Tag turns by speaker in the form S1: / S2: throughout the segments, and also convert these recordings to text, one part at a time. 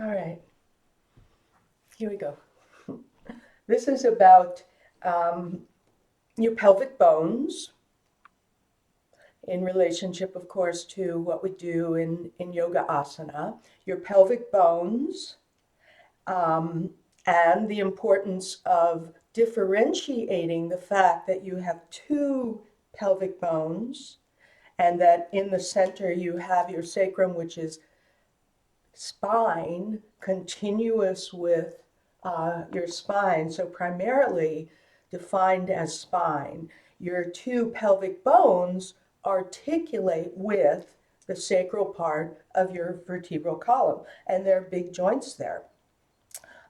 S1: All right, here we go. This is about um, your pelvic bones in relationship, of course, to what we do in yoga asana. Your pelvic bones um, and the importance of differentiating the fact that you have two pelvic bones and that in the center you have your sacrum, which is spine continuous with your spine, so primarily defined as spine. Your two pelvic bones articulate with the sacral part of your vertebral column, and there are big joints there.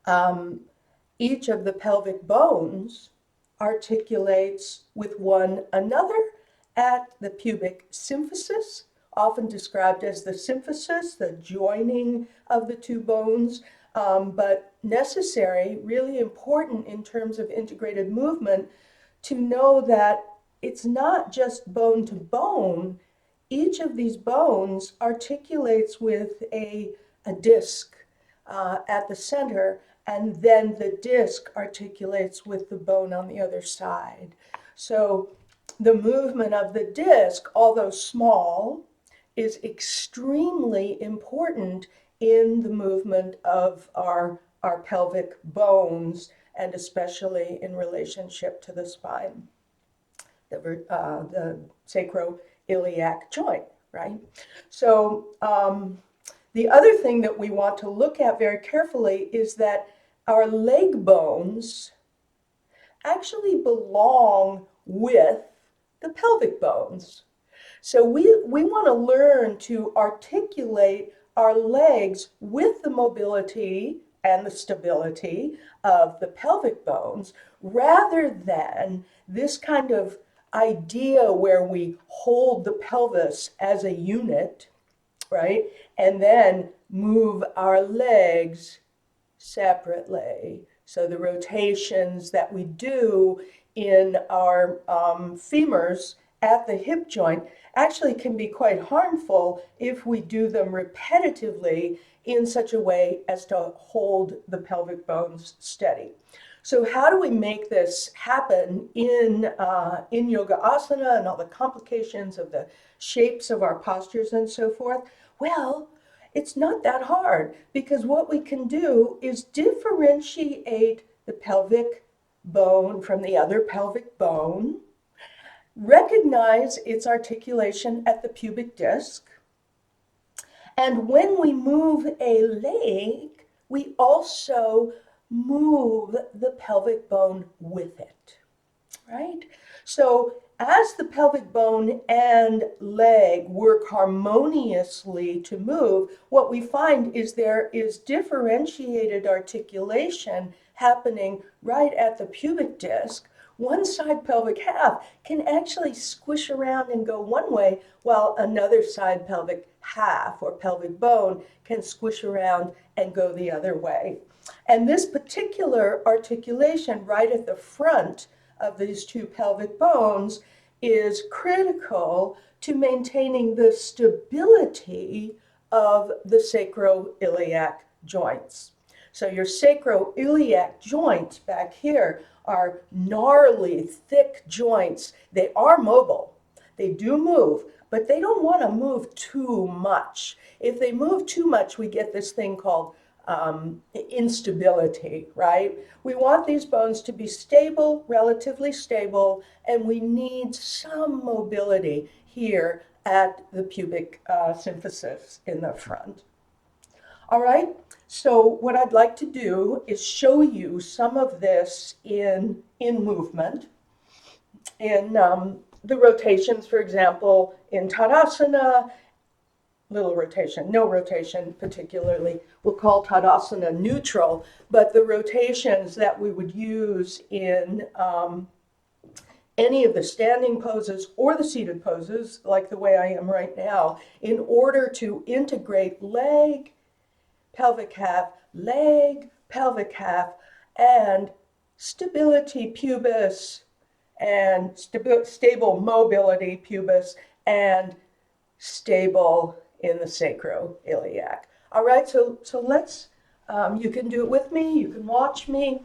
S1: Um, each of the pelvic bones articulates with one another at the pubic symphysis, often described as the symphysis, the joining of the two bones, but necessary, really important in terms of integrated movement to know that it's not just bone to bone. Each of these bones articulates with a disc at the center, and then the disc articulates with the bone on the other side. So the movement of the disc, although small, is extremely important in the movement of our pelvic bones, and especially in relationship to the spine, the sacroiliac joint, right? So the other thing that we want to look at very carefully is that our leg bones actually belong with the pelvic bones. So we want to learn to articulate our legs with the mobility and the stability of the pelvic bones rather than this kind of idea where we hold the pelvis as a unit, right? And then move our legs separately. So the rotations that we do in our femurs at the hip joint actually can be quite harmful if we do them repetitively in such a way as to hold the pelvic bones steady. So how do we make this happen in yoga asana and all the complications of the shapes of our postures and so forth? Well, it's not that hard because what we can do is differentiate the pelvic bone from the other pelvic bone, recognize its articulation at the pubic disc, and when we move a leg, we also move the pelvic bone with it, right? So as the pelvic bone and leg work harmoniously to move, what we find is there is differentiated articulation happening right at the pubic disc. One side pelvic half can actually squish around and go one way, while another side pelvic half or pelvic bone can squish around and go the other way. And this particular articulation right at the front of these two pelvic bones is critical to maintaining the stability of the sacroiliac joints. So your sacroiliac joints back here are gnarly, thick joints. They are mobile. They do move, but they don't want to move too much. If they move too much, we get this thing called instability, right? We want these bones to be stable, relatively stable, and we need some mobility here at the pubic symphysis in the front. All right, so what I'd like to do is show you some of this in movement, in the rotations, for example, in Tadasana, little rotation, no rotation particularly. We'll call Tadasana neutral, but the rotations that we would use in any of the standing poses or the seated poses, like the way I am right now, in order to integrate leg, pelvic half, leg, pelvic half, and stability pubis, and stable mobility pubis, and stable in the sacroiliac. All right, so let's You can do it with me, you can watch me.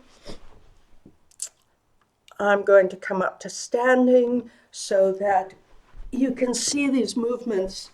S1: I'm going to come up to standing so that you can see these movements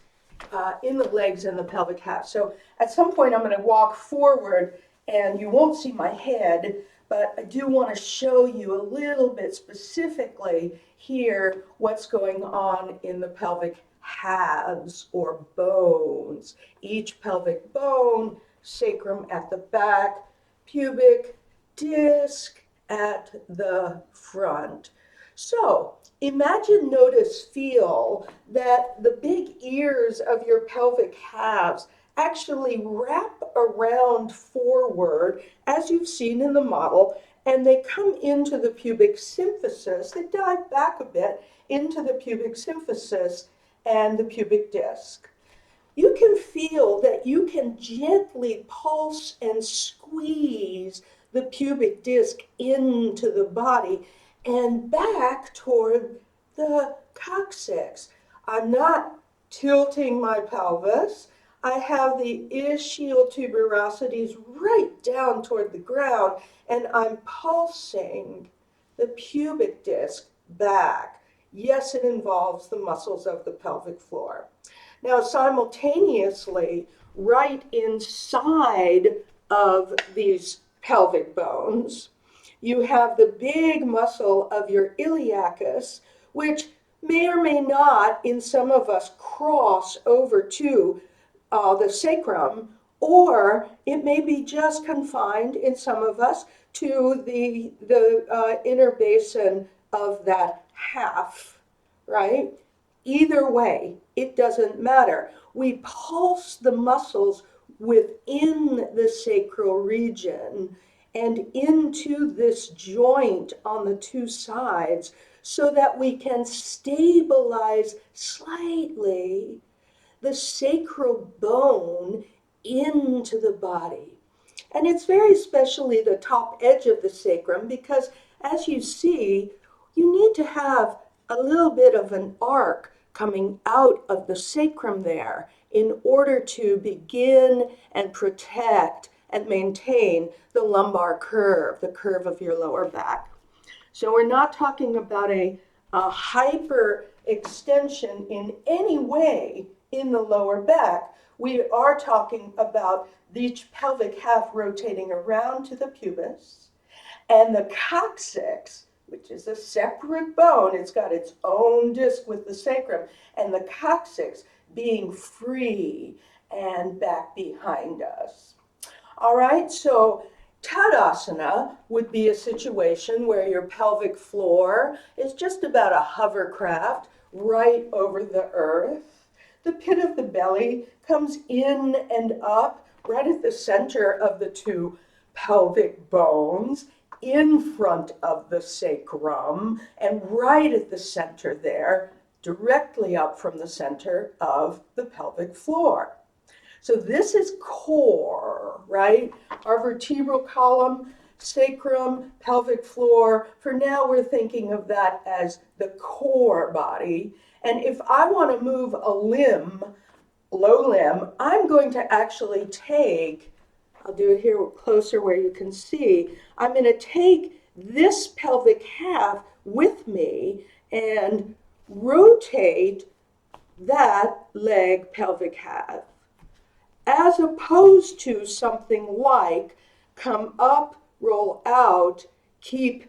S1: in the legs and the pelvic half. So at some point I'm going to walk forward and you won't see my head, but I do want to show you a little bit specifically here what's going on in the pelvic halves or bones. Each pelvic bone, sacrum at the back, pubic disc at the front. So imagine, notice, feel that the big ears of your pelvic halves actually wrap around forward, as you've seen in the model, and they come into the pubic symphysis. They dive back a bit into the pubic symphysis and the pubic disc. You can feel that you can gently pulse and squeeze the pubic disc into the body and back toward the coccyx. I'm not tilting my pelvis. I have the ischial tuberosities right down toward the ground, and I'm pulsing the pubic disc back. Yes, it involves the muscles of the pelvic floor. Now, simultaneously, right inside of these pelvic bones, you have the big muscle of your iliacus, which may or may not, in some of us, cross over to the sacrum, or it may be just confined in some of us to the inner basin of that half, right? Either way, it doesn't matter. We pulse the muscles within the sacral region and into this joint on the two sides so that we can stabilize slightly the sacral bone into the body. And it's very especially the top edge of the sacrum because, as you see, you need to have a little bit of an arc coming out of the sacrum there in order to begin and protect and maintain the lumbar curve, the curve of your lower back. So we're not talking about a hyper extension in any way in the lower back. We are talking about each pelvic half rotating around to the pubis, and the coccyx, which is a separate bone, it's got its own disc with the sacrum, and the coccyx being free and back behind us. All right, so Tadasana would be a situation where your pelvic floor is just about a hovercraft right over the earth. The pit of the belly comes in and up right at the center of the two pelvic bones, in front of the sacrum, and right at the center there, directly up from the center of the pelvic floor. So this is core, right? Our vertebral column, sacrum, pelvic floor. For now, we're thinking of that as the core body. And if I want to move a limb, low limb, I'm going to actually take, I'll do it here closer where you can see, I'm going to take this pelvic half with me and rotate that leg pelvic half, as opposed to something like come up, roll out, keep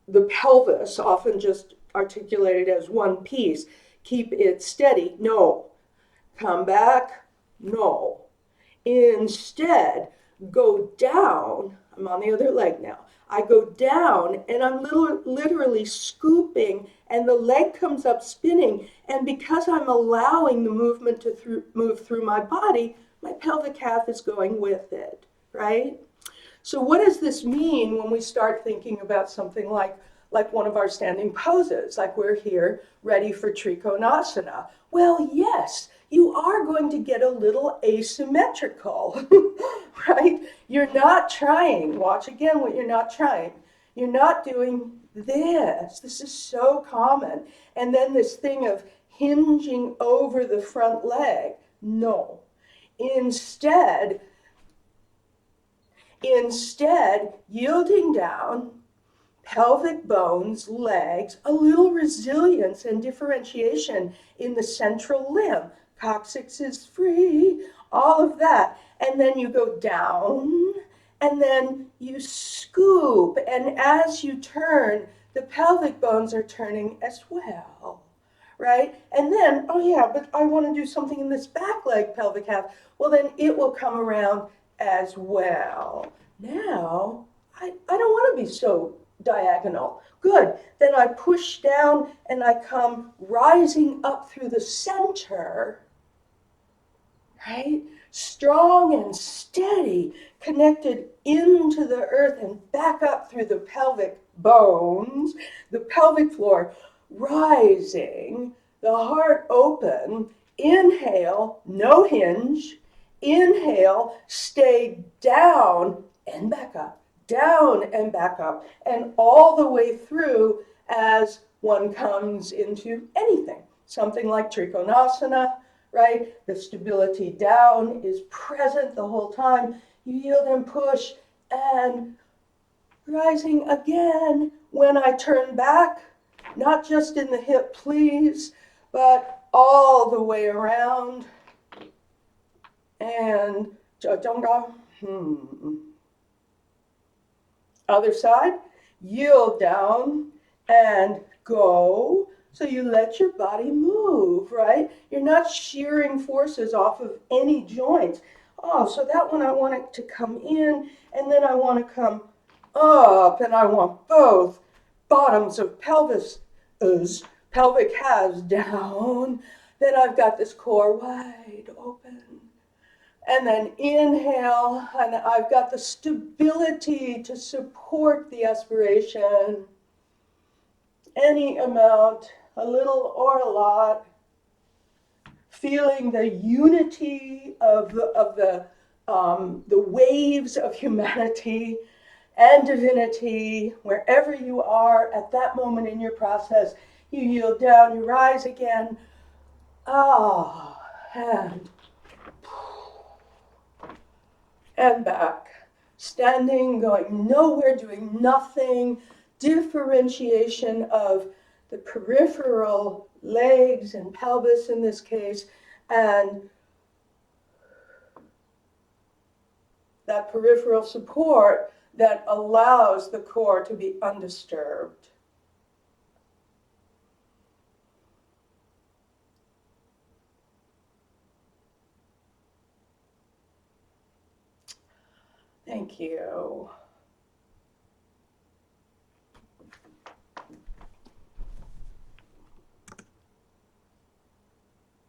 S1: the pelvis, often just articulated as one piece, keep it steady. No. Come back. No. Instead, go down. I'm on the other leg now. I go down and I'm literally scooping, and the leg comes up spinning. And because I'm allowing the movement to move through my body, my pelvic half is going with it, right? So what does this mean when we start thinking about something like one of our standing poses, like we're here ready for Trikonasana? Well, yes, you are going to get a little asymmetrical, right? You're not trying. Watch again what you're not trying. You're not doing this. This is so common. And then this thing of hinging over the front leg. No. Instead, Instead, yielding down, pelvic bones, legs, a little resilience and differentiation in the central limb. Coccyx is free, all of that. And then you go down, and then you scoop. And as you turn, the pelvic bones are turning as well, right? And then, oh yeah, but I want to do something in this back leg pelvic half. Well, then it will come around as well. Now, I don't want to be so diagonal. Good. Then I push down and I come rising up through the center, right? Strong and steady, connected into the earth and back up through the pelvic bones, the pelvic floor, rising, the heart open. Inhale, no hinge. Inhale, stay down and back up, down and back up, and all the way through as one comes into anything. Something like Trikonasana, right? The stability down is present the whole time. You yield and push, and rising again when I turn back, not just in the hip, please, but all the way around. And Jadonga. Other side, yield down and go. So you let your body move, right? You're not shearing forces off of any joints. Oh, so that one I want it to come in, and then I want to come up, and I want both bottoms of pelvic halves down. Then I've got this core wide open. And then inhale, and I've got the stability to support the aspiration. Any amount, a little or a lot. Feeling the unity of the waves of humanity and divinity wherever you are at that moment in your process. You yield down, you rise again. And back. Standing, going nowhere, doing nothing. Differentiation of the peripheral legs and pelvis in this case, and that peripheral support that allows the core to be undisturbed. Thank you.